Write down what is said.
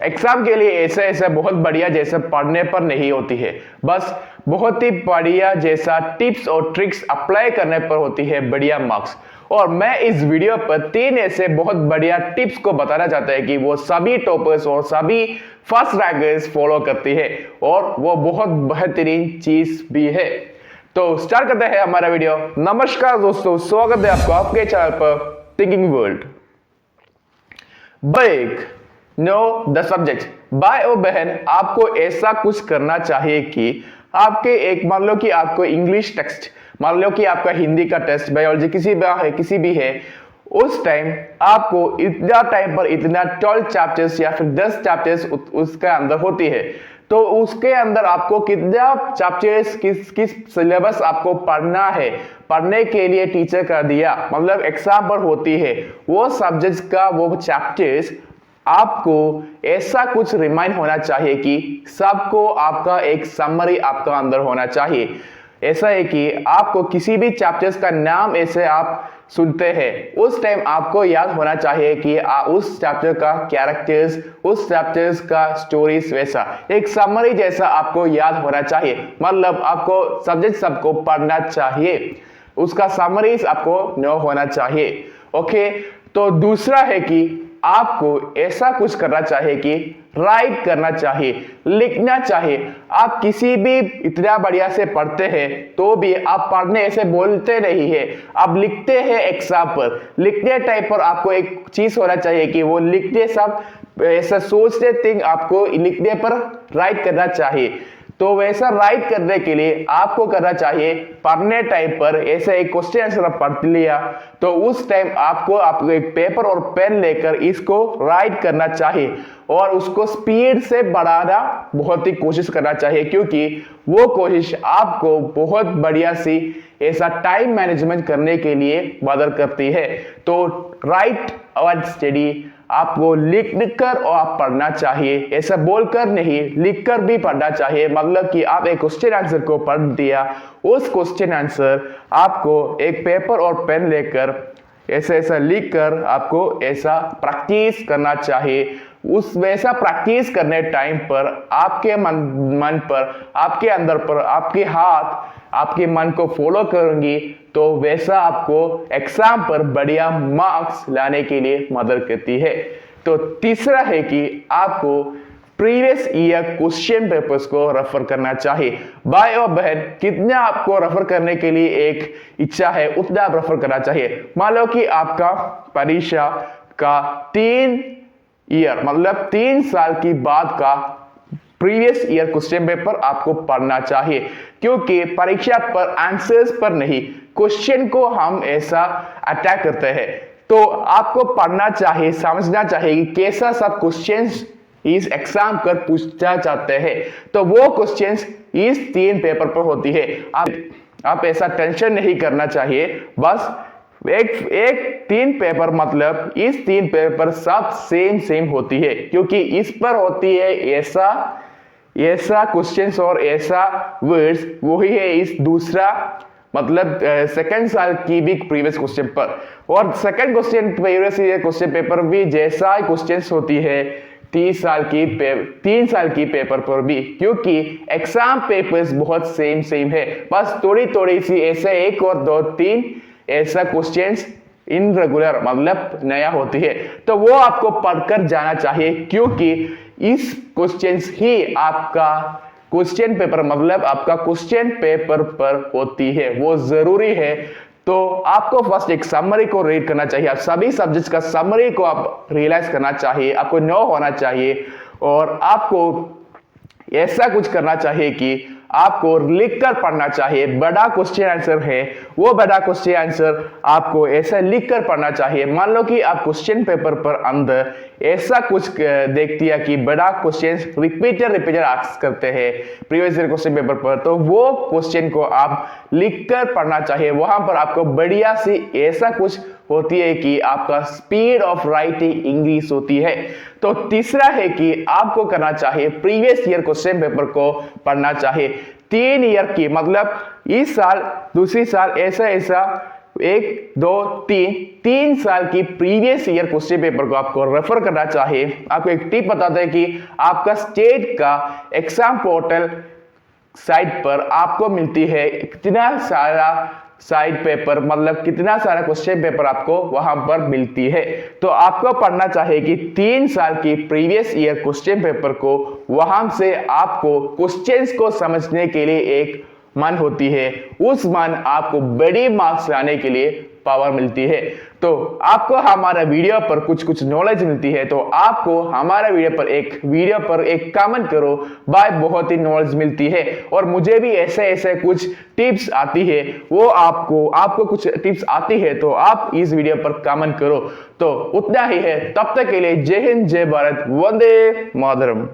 Exam के लिए ऐसा ऐसा बहुत बढ़िया जैसा पढ़ने पर नहीं होती है, बस बहुत ही बढ़िया जैसा टिप्स और ट्रिक्स अप्लाई करने पर होती है बढ़िया मार्क्स। और मैं इस वीडियो पर 3 ऐसे बहुत बढ़िया टिप्स को बताना चाहता है कि वो सभी टॉपर्स और सभी फर्स्ट रैंकर्स फॉलो करती है और वो बहुत बेहतरीन चीज भी है। तो स्टार्ट करते हैं हमारा वीडियो। नमस्कार दोस्तों, स्वागत है आपको आपके चैनल पर thinking world. Break no the subject. भाई और बहन, आपको ऐसा कुछ करना चाहिए कि आपके एक मान लो कि आपको इंग्लिश टेक्स्ट, मान लो कि आपका हिंदी का टेस्ट, बायोलॉजी किसी भी है, उस टाइम आपको इतना टाइम पर इतना 12 चैप्टर्स या फिर 10 चैप्टर्स उसके अंदर होती है। तो उसके अंदर आपको कितना चैप्टर्स किस सिलेबस आपको पढ़ना है, पढ़ने के लिए टीचर का दिया मतलब एग्जाम पर होती है वो सब्जेक्ट्स का वो चैप्टर्स आपको ऐसा कुछ रिमाइंड होना चाहिए कि सबको आपका एक समरी आपका अंदर होना चाहिए। ऐसा है कि आपको किसी भी चैप्टर्स का नाम ऐसे आप सुनते हैं उस टाइम आपको याद होना चाहिए कि उस चैप्टर का कैरेक्टर्स, उस चैप्टर्स का स्टोरीज, वैसा एक समरी जैसा आपको याद होना चाहिए। मतलब आपको सब्जेक्ट सबको पढ़ना चाहिए, उसका समरीज आपको नो होना चाहिए। ओके, तो दूसरा है कि आपको ऐसा कुछ करना चाहिए कि राइट करना चाहिए, लिखना चाहिए। आप किसी भी इतना बढ़िया से पढ़ते हैं तो भी आप पढ़ने ऐसे बोलते नहीं है, आप लिखते हैं एग्जाम पर। लिखने टाइप पर आपको एक चीज होना चाहिए कि वो लिखते सब ऐसा सोचते थिंग आपको लिखने पर राइट करना चाहिए। तो वैसा राइट करने के लिए आपको करना चाहिए पढ़ने टाइम पर ऐसे एक क्वेश्चन आंसर आप पढ़ लिया तो उस टाइम आपको एक पेपर और पेन लेकर इसको राइट करना चाहिए और उसको स्पीड से बढ़ाना बहुत ही कोशिश करना चाहिए, क्योंकि वो कोशिश आपको बहुत बढ़िया सी ऐसा टाइम मैनेजमेंट करने के लिए मदद करती है। तो राइट और स्टडी आपको लिख कर और आप पढ़ना चाहिए, ऐसा बोलकर नहीं, लिखकर भी पढ़ना चाहिए। मतलब कि आप एक क्वेश्चन आंसर को पढ़ दिया, उस क्वेश्चन आंसर आपको एक पेपर और पेन लेकर ऐसा ऐसा लिख कर आपको ऐसा प्रैक्टिस करना चाहिए। उस वैसा प्रैक्टिस करने टाइम पर आपके मन पर, आपके अंदर पर, आपके हाथ आपके मन को फॉलो करेंगी तो वैसा आपको एग्जाम पर बढ़िया मार्क्स लाने के लिए मदद करती है। तो तीसरा है कि आपको प्रीवियस ईयर क्वेश्चन पेपर्स को रेफर करना चाहिए। भाई और बहन, कितना आपको रेफर करने के लिए एक इच्छा है उतना आप रेफर करना चाहिए। मान लो कि आपका परीक्षा का 3 ईयर मतलब 3 साल की बाद का प्रीवियस ईयर क्वेश्चन पेपर आपको पढ़ना चाहिए, क्योंकि परीक्षा पर आंसर्स पर नहीं, क्वेश्चन को हम ऐसा अटैक करते हैं। तो आपको पढ़ना चाहिए, समझना चाहिए कि कैसा सब क्वेश्चंस इस एग्जाम कर पूछना चाहते हैं। तो वो क्वेश्चंस इस 3 पेपर पर होती है। आप ऐसा टेंशन नहीं करना चाहिए, बस एक 3 पेपर मतलब इस 3 पेपर सब सेम होती है, क्योंकि इस पर होती है ऐसा क्वेश्चंस और ऐसा वर्ड्स, वही है इस दूसरा मतलब सेकंड साल की भी प्रीवियस क्वेश्चन पर। और second question previous year question paper भी जैसा क्वेश्चंस होती है 3 साल की पेपर पर भी, क्योंकि एग्जाम पेपर्स बहुत सेम है, बस थोड़ी सी ऐसे 1 और 2 3 ऐसा क्वेश्चंस इन रेगुलर मतलब नया होती है। तो वो आपको पढ़कर जाना चाहिए, क्योंकि इस क्वेश्चंस ही आपका क्वेश्चन पेपर मतलब आपका क्वेश्चन पेपर पर होती है, वो जरूरी है। तो आपको फर्स्ट एक समरी को रीड करना चाहिए, आप सभी सब्जेक्ट्स का समरी को आप रियलाइज करना चाहिए, आपको नो होना चाहिए और आपको ऐसा कुछ करना चाहिए कि आपको लिखकर पढ़ना चाहिए। बड़ा क्वेश्चन आंसर है, वो बड़ा क्वेश्चन आंसर आपको ऐसा लिखकर पढ़ना चाहिए। मान लो कि आप क्वेश्चन पेपर पर अंदर ऐसा कुछ देख दिया कि बड़ा क्वेश्चन रिपीटेड आस्क करते हैं प्रीवियस ईयर क्वेश्चन पेपर पर, तो वो क्वेश्चन को आप लिखकर पढ़ना चाहिए। वहां पर आपको बढ़िया सी ऐसा कुछ होती है कि आपका स्पीड ऑफ राइटिंग इंक्रीज होती है। तो तीसरा है कि आपको करना चाहिए प्रीवियस ईयर क्वेश्चन पेपर को पढ़ना चाहिए। 3 ईयर की मतलब इस साल दूसरी साल ऐसा 1 2 3 साल की प्रीवियस ईयर क्वेश्चन पेपर को आपको रेफर करना चाहिए। आपको एक टिप बताते हैं कि आपका स्टेट का एग्जाम पोर्टल साइट पर आपको मिलती है कितना सारा साइड पेपर, मतलब कितना सारा क्वेश्चन पेपर आपको वहां पर मिलती है। तो आपको पढ़ना चाहिए कि 3 साल की प्रीवियस ईयर क्वेश्चन पेपर को, वहां से आपको क्वेश्चंस को समझने के लिए एक मन होती है, उस मन आपको बड़ी मार्क्स लाने के लिए पावर मिलती है। तो आपको हमारा वीडियो पर कुछ नॉलेज मिलती है, तो आपको हमारा वीडियो पर एक कमेंट करो, भाई बहुत ही नॉलेज मिलती है और मुझे भी ऐसे कुछ टिप्स आती है, वो आपको कुछ टिप्स आती है तो आप इस वीडियो पर कमेंट करो। तो उतना ही है, तब तक के लिए जय हिंद, जय भारत, वंदे मातरम।